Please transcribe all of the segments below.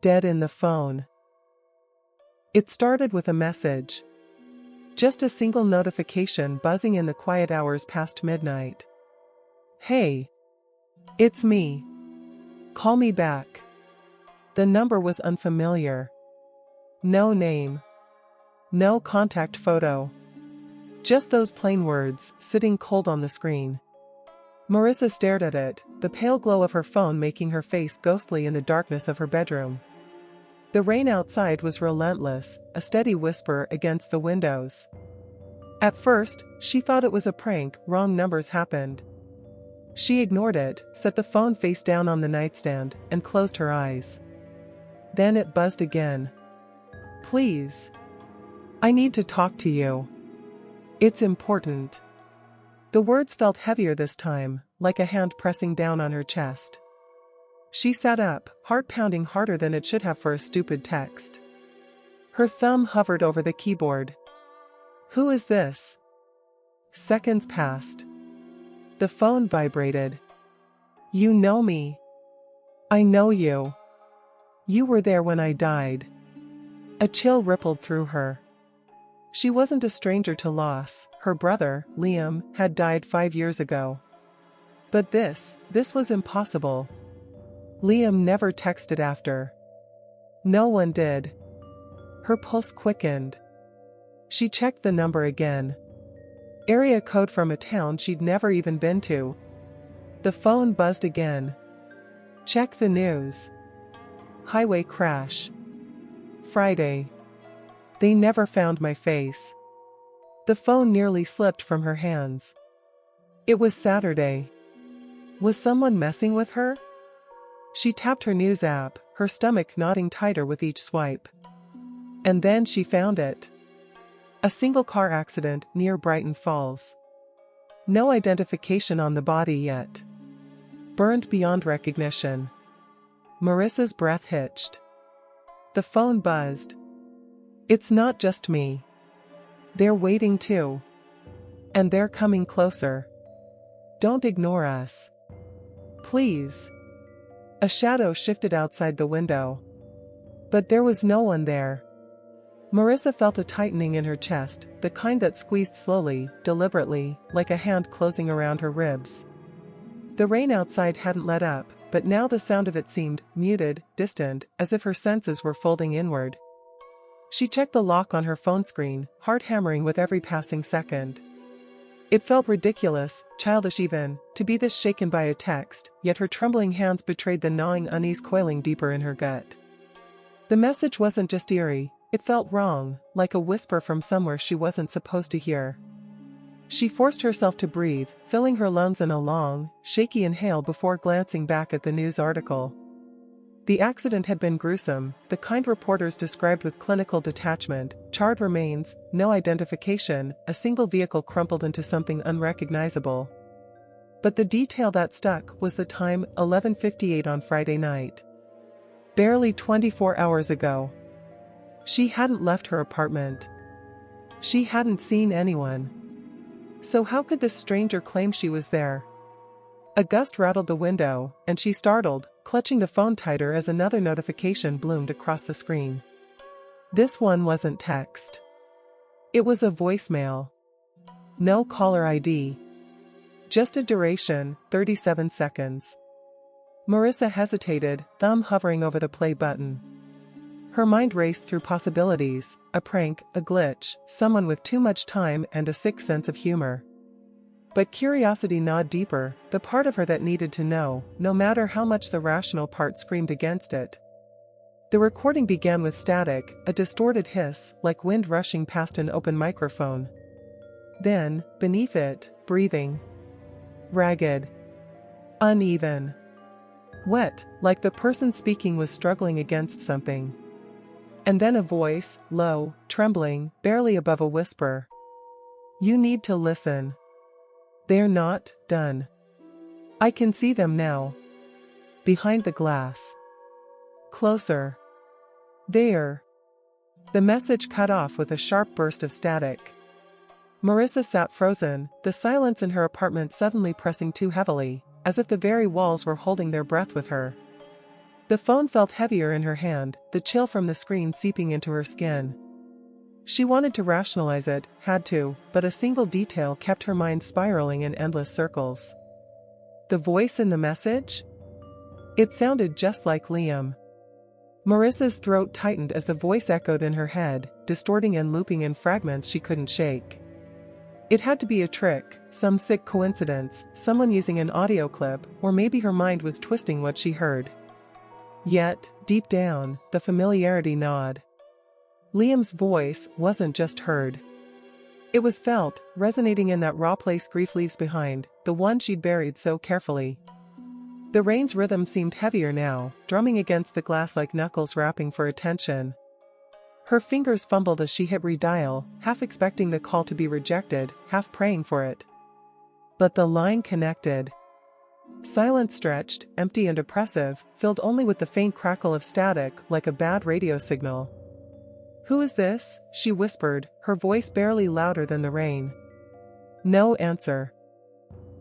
Dead in the phone. It started with a message. Just a single notification buzzing in the quiet hours past midnight. Hey. It's me. Call me back. The number was unfamiliar. No name. No contact photo. Just those plain words, sitting cold on the screen. Marissa stared at it, the pale glow of her phone making her face ghostly in the darkness of her bedroom. The rain outside was relentless, a steady whisper against the windows. At first, she thought it was a prank, wrong numbers happened. She ignored it, set the phone face down on the nightstand, and closed her eyes. Then it buzzed again. Please. I need to talk to you. It's important. The words felt heavier this time, like a hand pressing down on her chest. She sat up, heart pounding harder than it should have for a stupid text. Her thumb hovered over the keyboard. Who is this? Seconds passed. The phone vibrated. You know me. I know you. You were there when I died. A chill rippled through her. She wasn't a stranger to loss. Her brother, Liam, had died 5 years ago. But this was impossible. Liam never texted after. No one did. Her pulse quickened. She checked the number again. Area code from a town she'd never even been to. The phone buzzed again. Check the news. Highway crash. Friday. They never found my face. The phone nearly slipped from her hands. It was Saturday. Was someone messing with her? She tapped her news app, her stomach knotting tighter with each swipe. And then she found it. A single car accident near Brighton Falls. No identification on the body yet. Burned beyond recognition. Marissa's breath hitched. The phone buzzed. It's not just me. They're waiting too. And they're coming closer. Don't ignore us. Please. A shadow shifted outside the window. But there was no one there. Marissa felt a tightening in her chest, the kind that squeezed slowly, deliberately, like a hand closing around her ribs. The rain outside hadn't let up, but now the sound of it seemed muted, distant, as if her senses were folding inward. She checked the lock on her phone screen, heart hammering with every passing second. It felt ridiculous, childish even, to be this shaken by a text, yet her trembling hands betrayed the gnawing unease coiling deeper in her gut. The message wasn't just eerie, it felt wrong, like a whisper from somewhere she wasn't supposed to hear. She forced herself to breathe, filling her lungs in a long, shaky inhale before glancing back at the news article. The accident had been gruesome, the kind reporters described with clinical detachment: charred remains, no identification, a single vehicle crumpled into something unrecognizable. But the detail that stuck was the time, 11:58 on Friday night. Barely 24 hours ago. She hadn't left her apartment. She hadn't seen anyone. So how could this stranger claim she was there? A gust rattled the window, and she startled, clutching the phone tighter as another notification bloomed across the screen. This one wasn't text. It was a voicemail. No caller ID. Just a duration, 37 seconds. Marissa hesitated, thumb hovering over the play button. Her mind raced through possibilities: a prank, a glitch, someone with too much time and a sick sense of humor. But curiosity gnawed deeper, the part of her that needed to know, no matter how much the rational part screamed against it. The recording began with static, a distorted hiss, like wind rushing past an open microphone. Then, beneath it, breathing. Ragged. Uneven. Wet, like the person speaking was struggling against something. And then a voice, low, trembling, barely above a whisper. You need to listen. They're not done. I can see them now. Behind the glass. Closer. There. The message cut off with a sharp burst of static. Marissa sat frozen, the silence in her apartment suddenly pressing too heavily, as if the very walls were holding their breath with her. The phone felt heavier in her hand, the chill from the screen seeping into her skin. She wanted to rationalize it, had to, but a single detail kept her mind spiraling in endless circles. The voice in the message? It sounded just like Liam. Marissa's throat tightened as the voice echoed in her head, distorting and looping in fragments she couldn't shake. It had to be a trick, some sick coincidence, someone using an audio clip, or maybe her mind was twisting what she heard. Yet, deep down, the familiarity gnawed. Liam's voice wasn't just heard. It was felt, resonating in that raw place grief leaves behind, the one she'd buried so carefully. The rain's rhythm seemed heavier now, drumming against the glass like knuckles rapping for attention. Her fingers fumbled as she hit redial, half expecting the call to be rejected, half praying for it. But the line connected. Silence stretched, empty and oppressive, filled only with the faint crackle of static like a bad radio signal. "Who is this?" she whispered, her voice barely louder than the rain. No answer.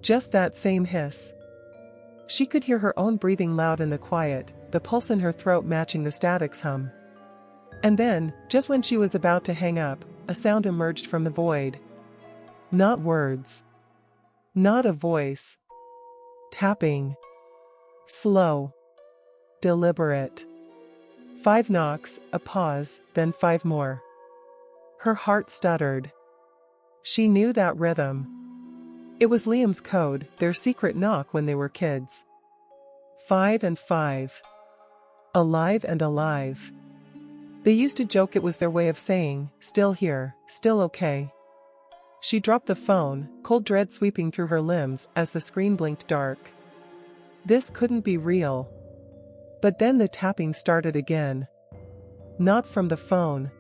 Just that same hiss. She could hear her own breathing loud in the quiet, the pulse in her throat matching the static's hum. And then, just when she was about to hang up, a sound emerged from the void. Not words. Not a voice. Tapping. Slow. Deliberate. 5 knocks, a pause, then 5 more. Her heart stuttered. She knew that rhythm. It was Liam's code, their secret knock when they were kids. 5 and 5. Alive and alive. They used to joke it was their way of saying, still here, still okay. She dropped the phone, cold dread sweeping through her limbs as the screen blinked dark. This couldn't be real. But then the tapping started again. Not from the phone.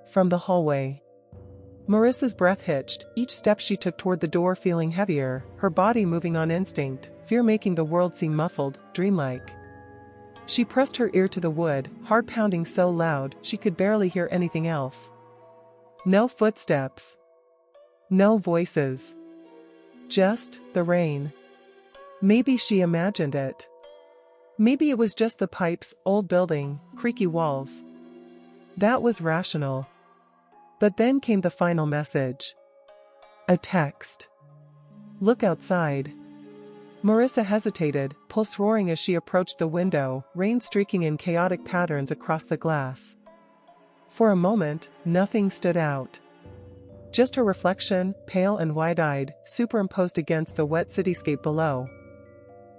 From the hallway. Marissa's breath hitched, each step she took toward the door feeling heavier, her body moving on instinct, fear making the world seem muffled, dreamlike. She pressed her ear to the wood, heart pounding so loud she could barely hear anything else. No footsteps. No voices. Just the rain. Maybe she imagined it. Maybe it was just the pipes, old building, creaky walls. That was rational. But then came the final message. A text. Look outside. Marissa hesitated, pulse roaring as she approached the window, rain streaking in chaotic patterns across the glass. For a moment, nothing stood out. Just her reflection, pale and wide-eyed, superimposed against the wet cityscape below.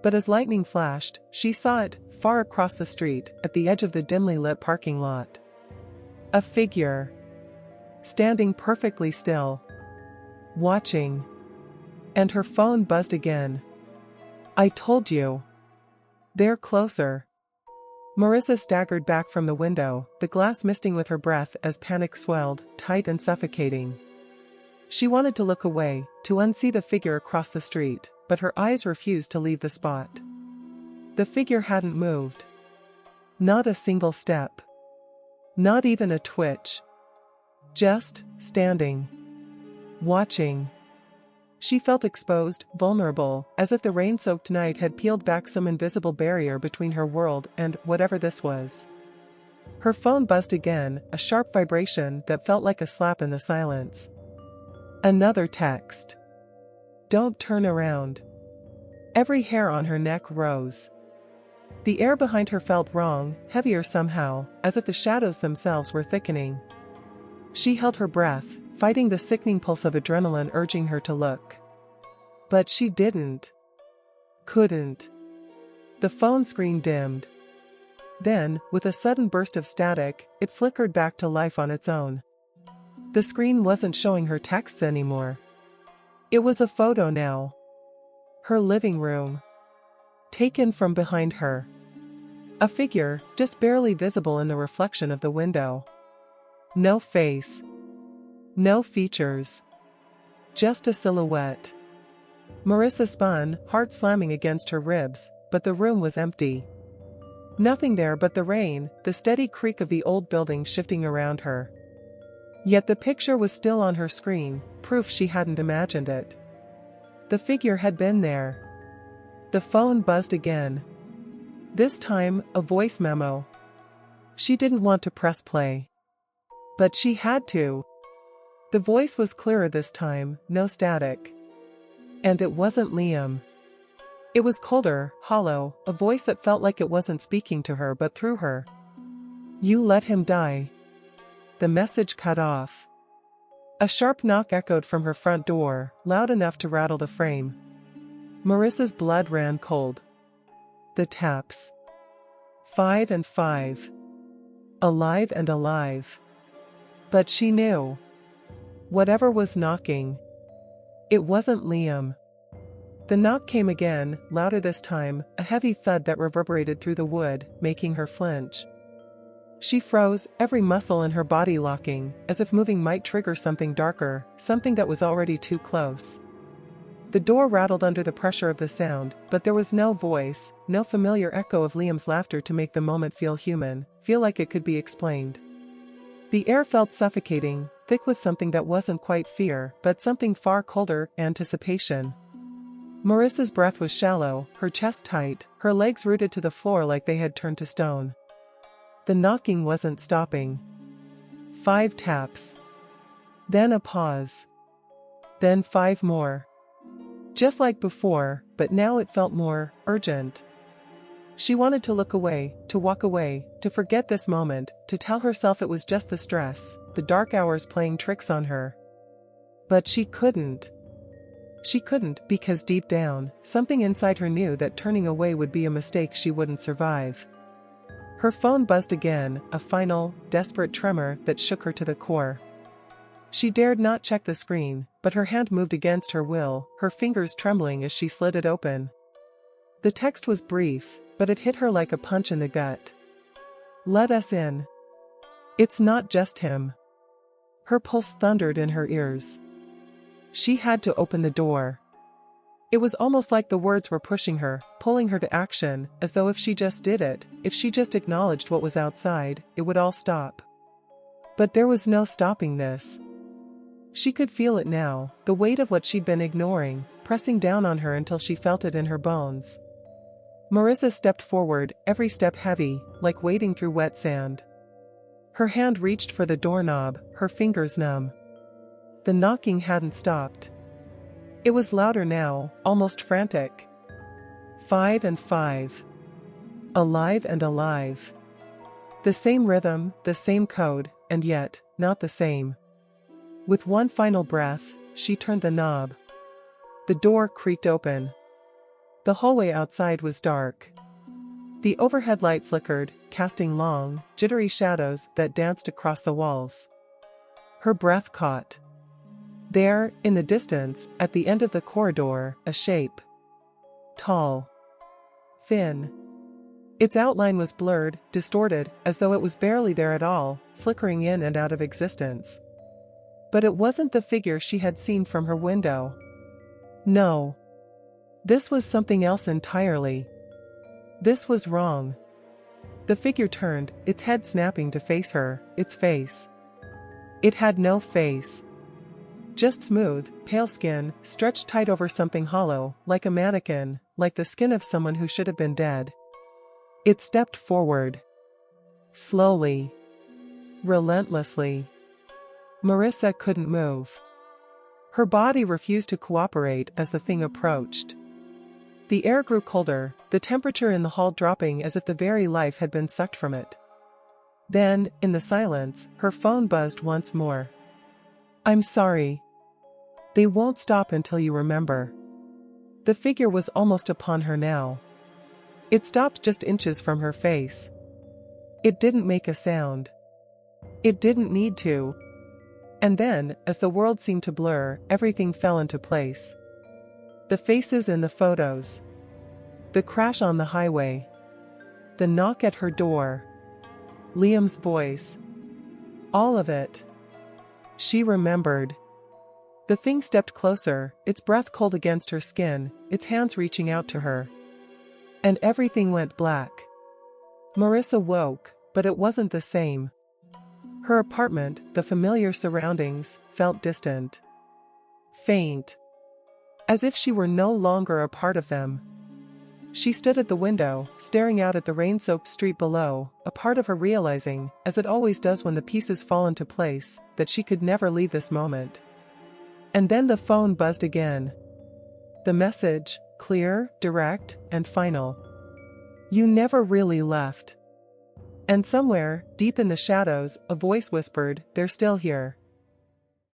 But as lightning flashed, she saw it, far across the street, at the edge of the dimly lit parking lot. A figure. Standing perfectly still. Watching. And her phone buzzed again. I told you. They're closer. Marissa staggered back from the window, the glass misting with her breath as panic swelled, tight and suffocating. She wanted to look away, to unsee the figure across the street, but her eyes refused to leave the spot. The figure hadn't moved. Not a single step. Not even a twitch. Just standing. Watching. She felt exposed, vulnerable, as if the rain-soaked night had peeled back some invisible barrier between her world and whatever this was. Her phone buzzed again, a sharp vibration that felt like a slap in the silence. Another text. Don't turn around. Every hair on her neck rose. The air behind her felt wrong, heavier somehow, as if the shadows themselves were thickening. She held her breath, fighting the sickening pulse of adrenaline urging her to look. But she didn't. Couldn't. The phone screen dimmed. Then, with a sudden burst of static, it flickered back to life on its own. The screen wasn't showing her texts anymore. It was a photo now. Her living room. Taken from behind her. A figure, just barely visible in the reflection of the window. No face. No features. Just a silhouette. Marissa spun, heart slamming against her ribs, but the room was empty. Nothing there but the rain, the steady creak of the old building shifting around her. Yet the picture was still on her screen, proof she hadn't imagined it. The figure had been there. The phone buzzed again. This time, a voice memo. She didn't want to press play. But she had to. The voice was clearer this time, no static. And it wasn't Liam. It was colder, hollow, a voice that felt like it wasn't speaking to her but through her. You let him die. The message cut off. A sharp knock echoed from her front door, loud enough to rattle the frame. Marissa's blood ran cold. The taps. 5 and 5. Alive and alive. But she knew. Whatever was knocking. It wasn't Liam. The knock came again, louder this time, a heavy thud that reverberated through the wood, making her flinch. She froze, every muscle in her body locking, as if moving might trigger something darker, something that was already too close. The door rattled under the pressure of the sound, but there was no voice, no familiar echo of Liam's laughter to make the moment feel human, feel like it could be explained. The air felt suffocating, thick with something that wasn't quite fear, but something far colder, anticipation. Marissa's breath was shallow, her chest tight, her legs rooted to the floor like they had turned to stone. The knocking wasn't stopping. 5 taps. Then a pause. Then 5 more. Just like before, but now it felt more urgent. She wanted to look away, to walk away, to forget this moment, to tell herself it was just the stress, the dark hours playing tricks on her. But she couldn't. She couldn't because deep down, something inside her knew that turning away would be a mistake she wouldn't survive. Her phone buzzed again, a final, desperate tremor that shook her to the core. She dared not check the screen, but her hand moved against her will, her fingers trembling as she slid it open. The text was brief, but it hit her like a punch in the gut. Let us in. It's not just him. Her pulse thundered in her ears. She had to open the door. It was almost like the words were pushing her, pulling her to action, as though if she just did it, if she just acknowledged what was outside, it would all stop. But there was no stopping this. She could feel it now, the weight of what she'd been ignoring, pressing down on her until she felt it in her bones. Marissa stepped forward, every step heavy, like wading through wet sand. Her hand reached for the doorknob, her fingers numb. The knocking hadn't stopped. It was louder now, almost frantic. 5 and 5. Alive and alive. The same rhythm, the same code, and yet, not the same. With one final breath, she turned the knob. The door creaked open. The hallway outside was dark. The overhead light flickered, casting long, jittery shadows that danced across the walls. Her breath caught. There, in the distance, at the end of the corridor, a shape. Tall. Thin. Its outline was blurred, distorted, as though it was barely there at all, flickering in and out of existence. But it wasn't the figure she had seen from her window. No. This was something else entirely. This was wrong. The figure turned, its head snapping to face her, its face. It had no face. Just smooth, pale skin, stretched tight over something hollow, like a mannequin, like the skin of someone who should have been dead. It stepped forward. Slowly. Relentlessly. Marissa couldn't move. Her body refused to cooperate as the thing approached. The air grew colder, the temperature in the hall dropping as if the very life had been sucked from it. Then, in the silence, her phone buzzed once more. I'm sorry. They won't stop until you remember. The figure was almost upon her now. It stopped just inches from her face. It didn't make a sound. It didn't need to. And then, as the world seemed to blur, everything fell into place. The faces in the photos. The crash on the highway. The knock at her door. Liam's voice. All of it. She remembered. The thing stepped closer, its breath cold against her skin, its hands reaching out to her. And everything went black. Marissa woke, but it wasn't the same. Her apartment, the familiar surroundings, felt distant. Faint. As if she were no longer a part of them. She stood at the window, staring out at the rain-soaked street below, a part of her realizing, as it always does when the pieces fall into place, that she could never leave this moment. And then the phone buzzed again. The message, clear, direct, and final. "You never really left." And somewhere, deep in the shadows, a voice whispered, "They're still here."